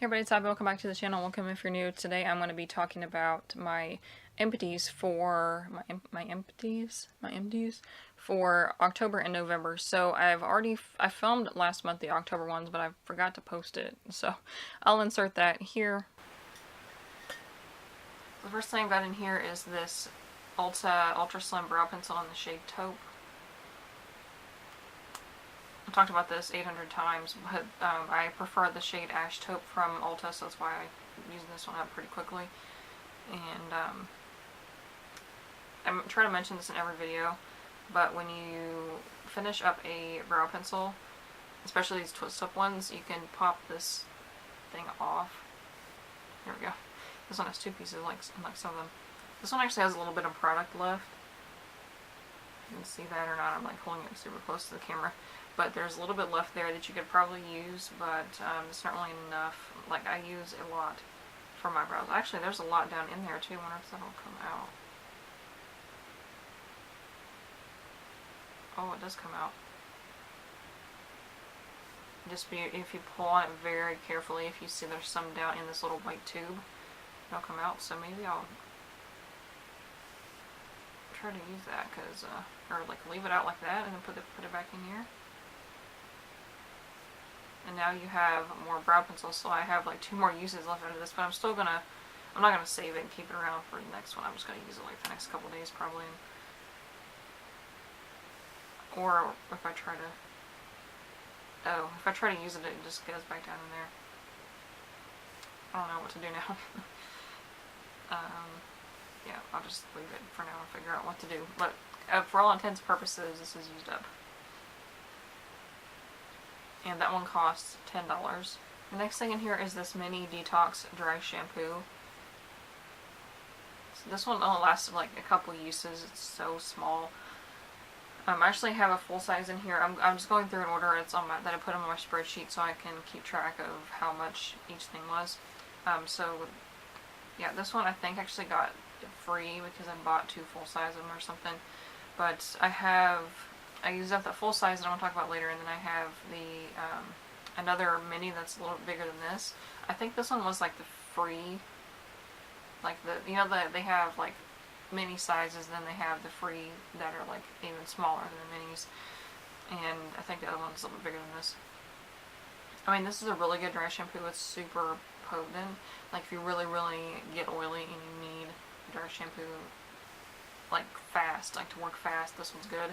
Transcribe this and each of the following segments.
Hey everybody, it's Abby. Welcome back to the channel. Welcome if you're new. Today I'm going to be talking about my empties for my empties for October and November. So I filmed last month the October ones, but I forgot to post it. So I'll insert that here. The first thing I've got in here is this Ultra Slim Brow Pencil in the shade Taupe. I've talked about this 800 times, but I prefer the shade Ash Taupe from Ulta, so that's why I'm using this one up pretty quickly. And I'm trying to mention this in every video, but when you finish up a brow pencil, especially these twist up ones, you can pop this thing off. There we go. This one has two pieces, like some of them. This one actually has a little bit of product left. You can see that or not, I'm like holding it super close to the camera. But there's a little bit left there that you could probably use, but it's not really enough. Like, I use a lot for my brows. Actually, there's a lot down in there too. I wonder if that'll come out. Oh, it does come out. If you pull on it very carefully, if you see there's some down in this little white tube, it'll come out. So maybe I'll try to use that, or like leave it out like that and then put it back in here. And now you have more brow pencils, so I have like 2 more uses left out of this, but I'm not gonna save it and keep it around for the next one. I'm just gonna use it like the next couple days probably. Or if I try to use it, it just goes back down in there. I don't know what to do now. Yeah, I'll just leave it for now and figure out what to do. But for all intents and purposes, this is used up. And that one costs $10. The next thing in here is this mini detox dry shampoo. So this one only lasted like a couple uses. It's so small. I actually have a full size in here. I'm just going through an order. It's on that I put on my spreadsheet so I can keep track of how much each thing was. So yeah, this one I think actually got free because I bought 2 full size of them or something. But I use up the full size that I'm going to talk about later, and then I have the another mini that's a little bigger than this. I think this one was like the free, like they have like mini sizes, then they have the free that are like even smaller than the minis, and I think the other one's a little bit bigger than this. I mean, this is a really good dry shampoo. It's super potent. Like if you really get oily and you need dry shampoo like fast, like to work fast, this one's good.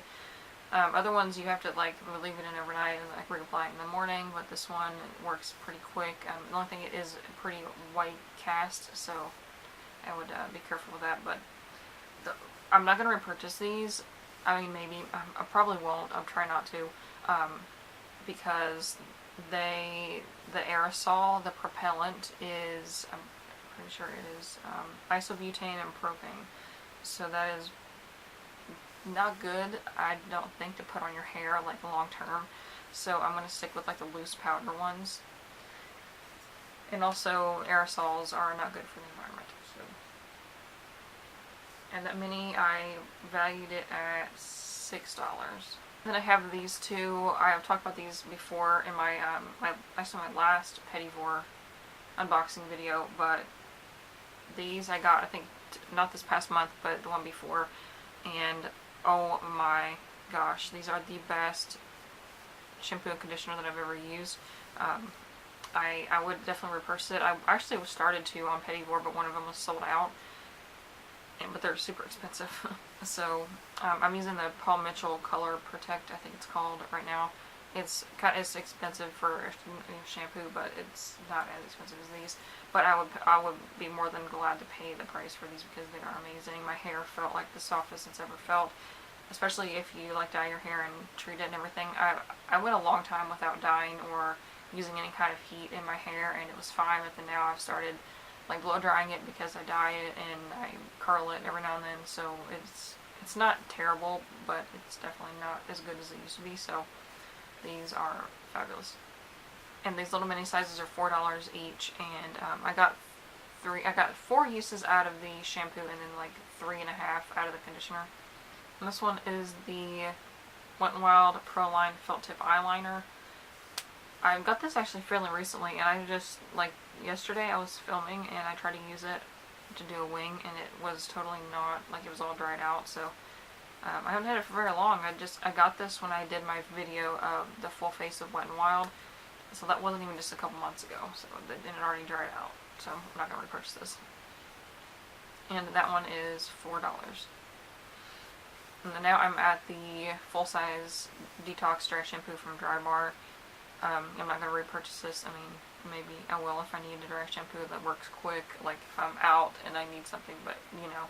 Other ones you have to like leave it in overnight and like reapply it in the morning, but this one works pretty quick. The only thing, it is a pretty white cast, so I would be careful with that. But I'm not going to repurchase these. I mean, maybe I probably won't. I'll try not to, because the aerosol, the propellant is, I'm pretty sure it is isobutane and propane. So that is not good, I don't think, to put on your hair like long term. So I'm going to stick with like the loose powder ones. And also aerosols are not good for the environment. So. And that mini, I valued it at $6. Then I have these 2. I have talked about these before in my my last Pettivore unboxing video, but these I got, I think, not this past month, but the one before, and oh my gosh, these are the best shampoo and conditioner that I've ever used. I would definitely repurchase it. I actually started to on Pettivore, but one of them was sold out, but they're super expensive. So I'm using the Paul Mitchell Color Protect, I think it's called, right now. It's expensive for a shampoo, but it's not as expensive as these. But I would be more than glad to pay the price for these because they are amazing. My hair felt like the softest it's ever felt, especially if you like dye your hair and treat it and everything. I went a long time without dyeing or using any kind of heat in my hair, and it was fine. But then now I've started like blow drying it because I dye it and I curl it every now and then. So it's not terrible, but it's definitely not as good as it used to be. So these are fabulous. And these little mini sizes are $4 each, and I got 4 uses out of the shampoo and then like 3.5 out of the conditioner. And this one is the Wet n Wild Pro Line Felt Tip Eyeliner. I got this actually fairly recently, and I just like yesterday I was filming and I tried to use it to do a wing, and it was totally not, like, it was all dried out. So I haven't had it for very long. I got this when I did my video of the full face of Wet n Wild, so that wasn't even just a couple months ago, so it had already dried out, so I'm not going to repurchase this. And that one is $4. And then now I'm at the full-size detox dry shampoo from Dry Bar. I'm not going to repurchase this. I mean, maybe I will if I need a dry shampoo that works quick, like if I'm out and I need something, but you know.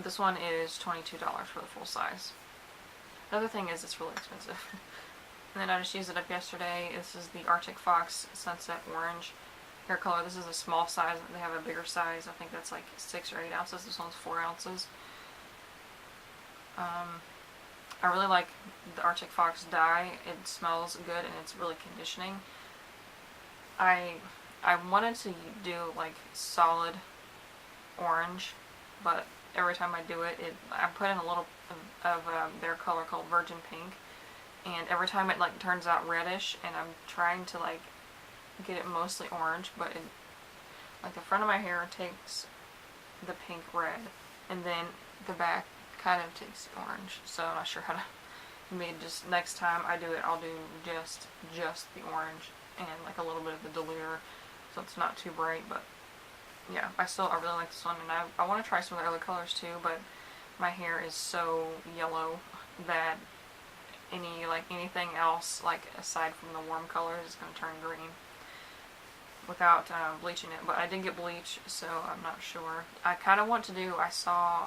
This one is $22 for the full size. Another thing is it's really expensive. And then I just used it up yesterday. This is the Arctic Fox Sunset Orange hair color. This is a small size. They have a bigger size. I think that's like 6 or 8 ounces. This one's 4 ounces. I really like the Arctic Fox dye. It smells good and it's really conditioning. I wanted to do like solid orange, but every time I do it, I put in a little of their color called Virgin Pink, and every time it like turns out reddish, and I'm trying to like get it mostly orange, but like the front of my hair takes the pink red, and then the back kind of takes orange. So I'm not sure how to. Maybe just next time I do it, I'll do just the orange and like a little bit of the diluter, so it's not too bright. But yeah, I really like this one, and I want to try some of the other colors too, but my hair is so yellow that anything else, like aside from the warm colors, is going to turn green without bleaching it. But I did get bleach, so I'm not sure. I kind of want to do, I saw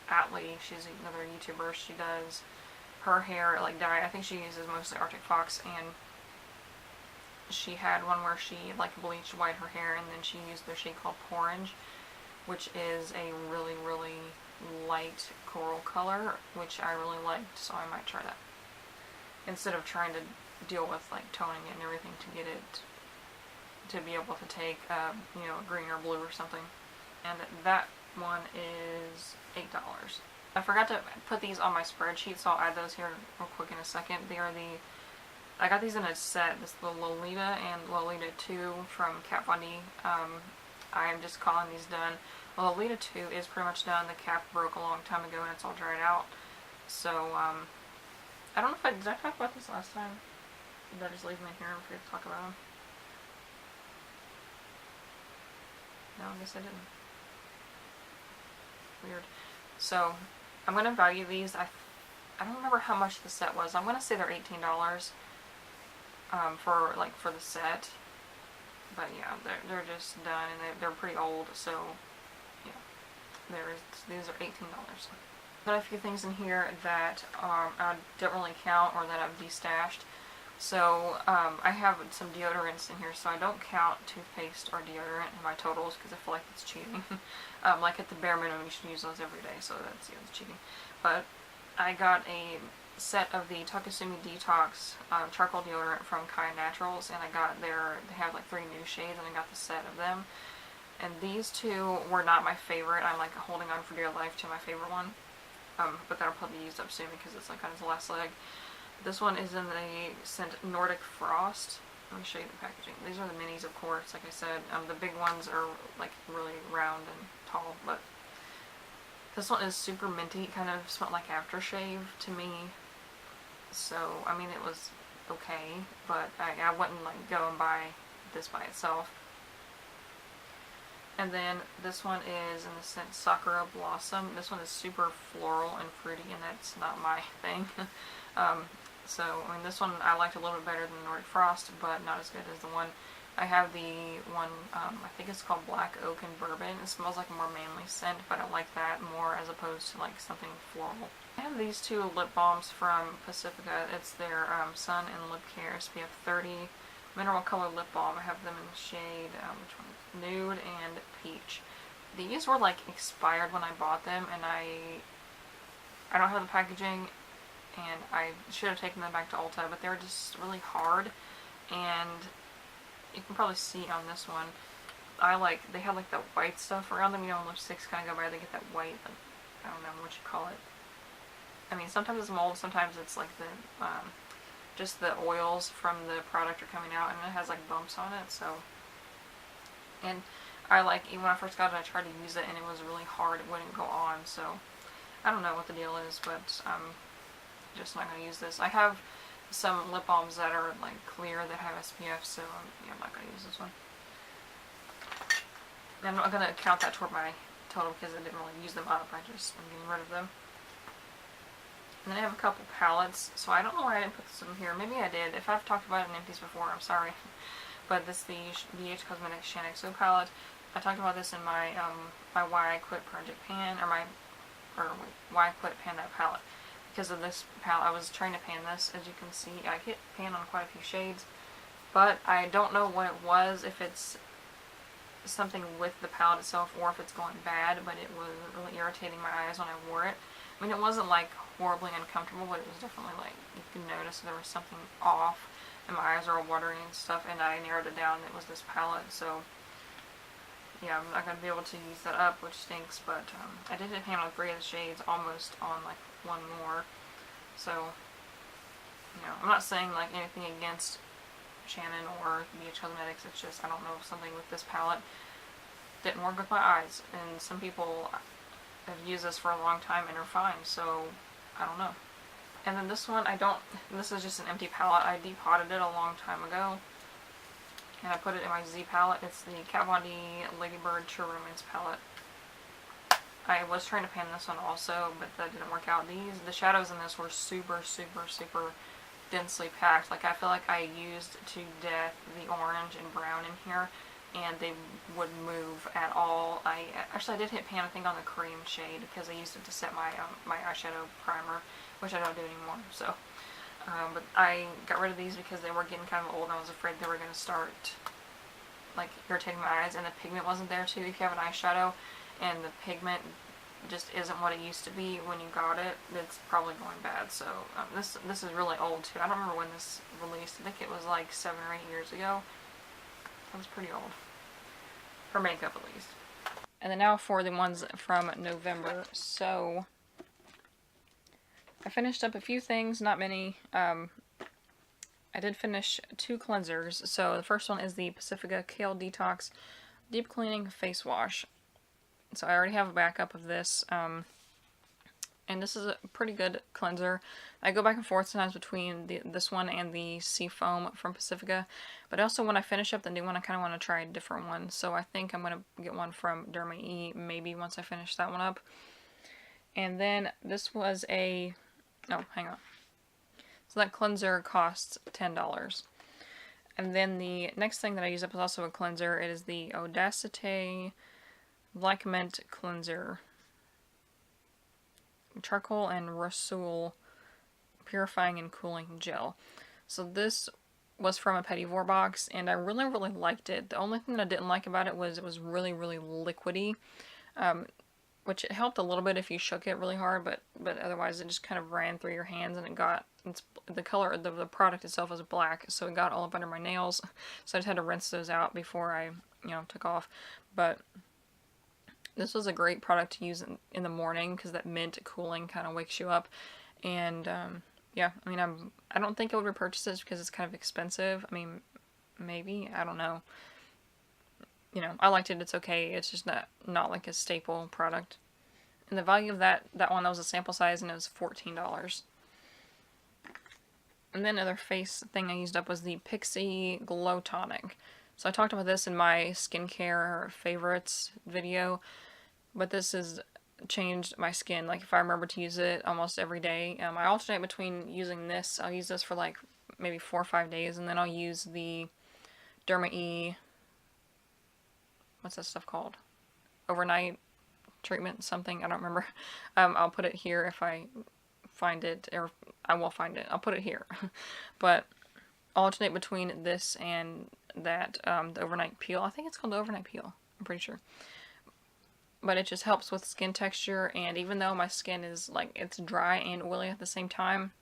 Atlee, she's another YouTuber, she does her hair like dye. I think she uses mostly Arctic Fox, and she had one where she like bleached white her hair, and then she used their shade called Porange, which is a really light coral color, which I really liked, so I might try that instead of trying to deal with like toning it and everything to get it to be able to take you know, green or blue or something. And that one is $8. I forgot to put these on my spreadsheet, so I'll add those here real quick in a second. They are I got these in a set. This is the Lolita and Lolita 2 from Kat Von D. I am just calling these done. Well, Lolita 2 is pretty much done. The cap broke a long time ago and it's all dried out. So, I don't know if did I talk about this last time? Did I just leave them in here and forget to talk about them? No, I guess I didn't. Weird. So, I'm going to value these. I don't remember how much the set was. I'm going to say they're $18 for the set. But yeah, they're just done, and they're pretty old, so yeah, these are $18. Got a few things in here that I don't really count, or that I've destashed. So I have some deodorants in here, so I don't count toothpaste or deodorant in my totals because I feel like it's cheating. Like at the bare minimum, you should use those every day, so that's, it's cheating. But I got a set of the Takasumi Detox charcoal deodorant from Kai Naturals, and I got they have like 3 new shades, and I got the set of them. And these two were not my favorite. I'm like holding on for dear life to my favorite one. But that'll probably be used up soon because it's like on its last leg. This one is in the scent Nordic Frost. Let me show you the packaging. These are the minis, of course, like I said. The big ones are like really round and tall, but this one is super minty. It kind of smelled like aftershave to me. So, I mean, it was okay, but I wouldn't like go and buy this by itself. And then this one is in the scent Sakura Blossom. This one is super floral and fruity, and that's not my thing. So, I mean, this one I liked a little bit better than Nordic Frost, but not as good as the one. I have the one, I think it's called Black Oak and Bourbon. It smells like a more manly scent, but I like that more as opposed to like something floral. I have these 2 lip balms from Pacifica. It's their Sun and Lip Care SPF 30 Mineral Color Lip Balm. I have them in the shade, which one? Nude and Peach. These were like expired when I bought them, and I don't have the packaging, and I should have taken them back to Ulta, but they were just really hard, and you can probably see on this one, they have like the white stuff around them, you know, when lipsticks kind of go by, they get that white, I don't know what you call it. I mean, sometimes it's mold, sometimes it's like the, just the oils from the product are coming out, and it has like bumps on it, so And I like, even when I first got it, I tried to use it and it was really hard. It wouldn't go on. So I don't know what the deal is, but I'm just not going to use this. I have some lip balms that are like clear that have SPF, so yeah, I'm not going to use this one. I'm not going to count that toward my total because I didn't really use them up. I just am getting rid of them. And then I have a couple palettes, so I don't know why I didn't put this in here. Maybe I did. If I've talked about it in Empties before, I'm sorry. But this is the BH Cosmetics Shine XO palette. I talked about this in my my Why I Quit Project Pan, Why I Quit Pan That palette. Because of this palette, I was trying to pan this. As you can see, I hit pan on quite a few shades, but I don't know what it was, if it's something with the palette itself or if it's going bad, but it was really irritating my eyes when I wore it. I mean, it wasn't like horribly uncomfortable, but it was definitely like, you could notice there was something off and my eyes were all watery and stuff, and I narrowed it down. It was this palette, so yeah, I'm not going to be able to use that up, which stinks, but I did hit pan on 3 of the shades, almost on like 1 more, so, you know, I'm not saying like anything against Shannon or BH Cosmetics, it's just, I don't know, something with this palette didn't work with my eyes, and some people have used this for a long time and are fine, so I don't know. And then this one, this is just an empty palette. I depotted it a long time ago, and I put it in my Z palette. It's the Kat Von D Ladybird True Romance palette. I was trying to pan this one also, but that didn't work out. The shadows in this were super, super, super densely packed. Like, I feel like I used to death the orange and brown in here, and they wouldn't move at all. I did hit pan, I think, on the cream shade, because I used it to set my my eyeshadow primer, which I don't do anymore. So, but I got rid of these because they were getting kind of old, and I was afraid they were going to start like irritating my eyes, and the pigment wasn't there too. If you have an eyeshadow and the pigment just isn't what it used to be when you got it, it's probably going bad. So this is really old too. I don't remember when this released. I think it was like 7 or 8 years ago. That's pretty old. For makeup, at least. And then now for the ones from November. So, I finished up a few things, not many. I did finish 2 cleansers. So, the first one is the Pacifica Kale Detox Deep Cleaning Face Wash. So, I already have a backup of this. And this is a pretty good cleanser. I go back and forth sometimes between this one and the Sea Foam from Pacifica. But also, when I finish up the new one, I kind of want to try a different one. So I think I'm going to get one from Derma E, maybe once I finish that one up. And then this was a... Oh, hang on. So that cleanser costs $10. And then the next thing that I use up is also a cleanser. It is the Audacity Like Mint Cleanser. Charcoal and Rossul Purifying and Cooling Gel. So this was from a Pettivore box, and I really, really liked it. The only thing that I didn't like about it was really, really liquidy, which it helped a little bit if you shook it really hard, but otherwise it just kind of ran through your hands, and the color of the product itself was black, so it got all up under my nails. So I just had to rinse those out before I, took off. But this was a great product to use in the morning because that mint cooling kind of wakes you up. And, yeah, I mean, I don't think I would repurchase this because it's kind of expensive. I mean, maybe, I don't know. I liked it, it's okay. It's just not like a staple product. And the value of that one, that was a sample size, and it was $14. And then another face thing I used up was the Pixie Glow Tonic. So I talked about this in my skincare favorites video, but this has changed my skin. Like, if I remember to use it almost every day, I alternate between using this. I'll use this for like maybe 4 or 5 days, and then I'll use the Derma E, what's that stuff called? Overnight treatment, something, I don't remember. I'll put it here if I find it, or I will find it. I'll put it here. But I'll alternate between this and that, the overnight peel. I think it's called the overnight peel, I'm pretty sure. But it just helps with skin texture, and even though my skin is like, it's dry and oily at the same time,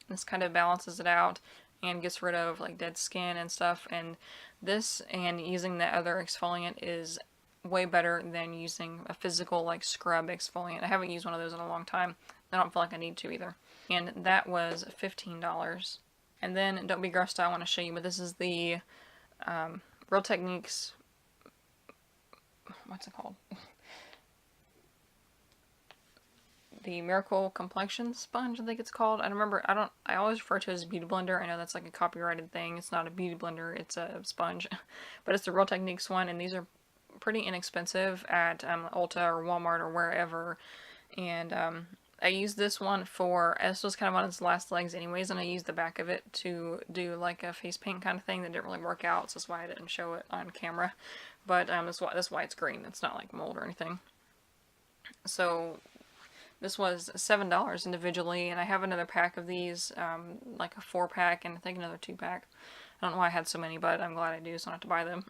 this kind of balances it out and gets rid of like dead skin and stuff. And this and using the other exfoliant is way better than using a physical like scrub exfoliant. I haven't used one of those in a long time. I don't feel like I need to either. And that was $15. And then, don't be grossed out, I want to show you, but this is the Real Techniques what's it called? The Miracle Complexion Sponge, I think it's called. I always refer to it as a beauty blender. I know that's like a copyrighted thing. It's not a beauty blender, it's a sponge. But it's the Real Techniques one, and these are pretty inexpensive at Ulta or Walmart or wherever. And I used this one this was kind of on its last legs anyways, and I used the back of it to do like a face paint kind of thing that didn't really work out, so that's why I didn't show it on camera. But that's why it's green. It's not like mold or anything. So this was $7 individually, and I have another pack of these, like a 4-pack and I think another 2-pack. I don't know why I had so many, but I'm glad I do, so I don't have to buy them.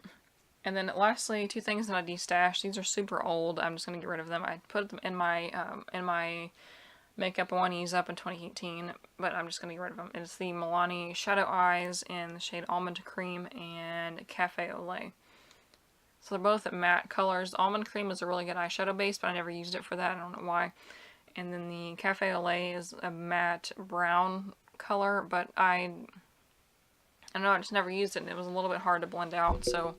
And then lastly, 2 things that I destashed. These are super old. I'm just going to get rid of them. I put them in my makeup I want to use up in 2018, but I'm just going to get rid of them. It's the Milani Shadow Eyes in the shade Almond Cream and Cafe au Lait. So they're both matte colors. Almond Cream is a really good eyeshadow base, but I never used it for that. I don't know why. And then the Cafe au Lait is a matte brown color, but I don't know, I just never used it, and it was a little bit hard to blend out, so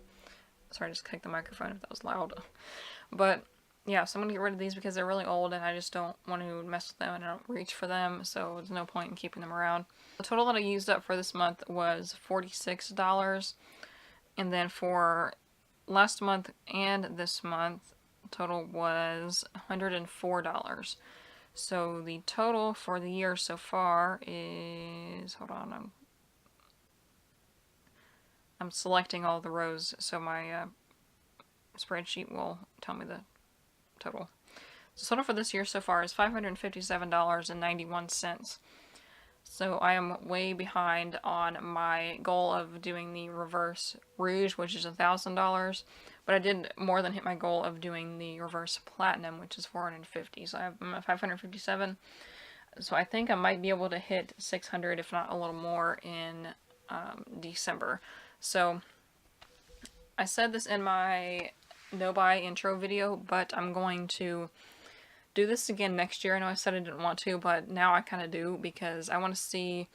sorry, I just kicked the microphone if that was loud. But yeah, so I'm going to get rid of these because they're really old and I just don't want to mess with them and I don't reach for them, so there's no point in keeping them around. The total that I used up for this month was $46, and then for last month and this month, total was $104. So the total for the year so far is, hold on, I'm selecting all the rows so my spreadsheet will tell me the total. So total for this year so far is $557.91. So I am way behind on my goal of doing the reverse rouge, which is $1,000, but I did more than hit my goal of doing the reverse platinum, which is $450. So I have $557. So I think I might be able to hit $600, if not a little more, in December. So I said this in my no-buy intro video, but I'm going to do this again next year. I know I said I didn't want to, but now I kind of do, because I want to see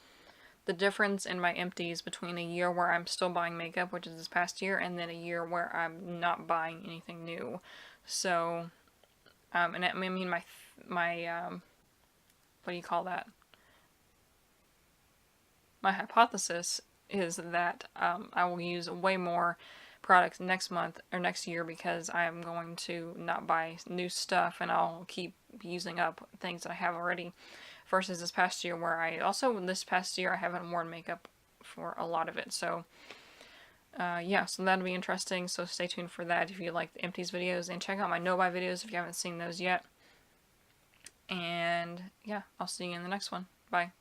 the difference in my empties between a year where I'm still buying makeup, which is this past year, and then a year where I'm not buying anything new. So, and I mean my what do you call that? My hypothesis is that I will use way more products next month or next year, because I am going to not buy new stuff and I'll keep using up things that I have already, versus this past year where I haven't worn makeup for a lot of it. So yeah, so that'll be interesting, so stay tuned for that if you like the empties videos, and check out my no-buy videos if you haven't seen those yet. And yeah, I'll see you in the next one. Bye.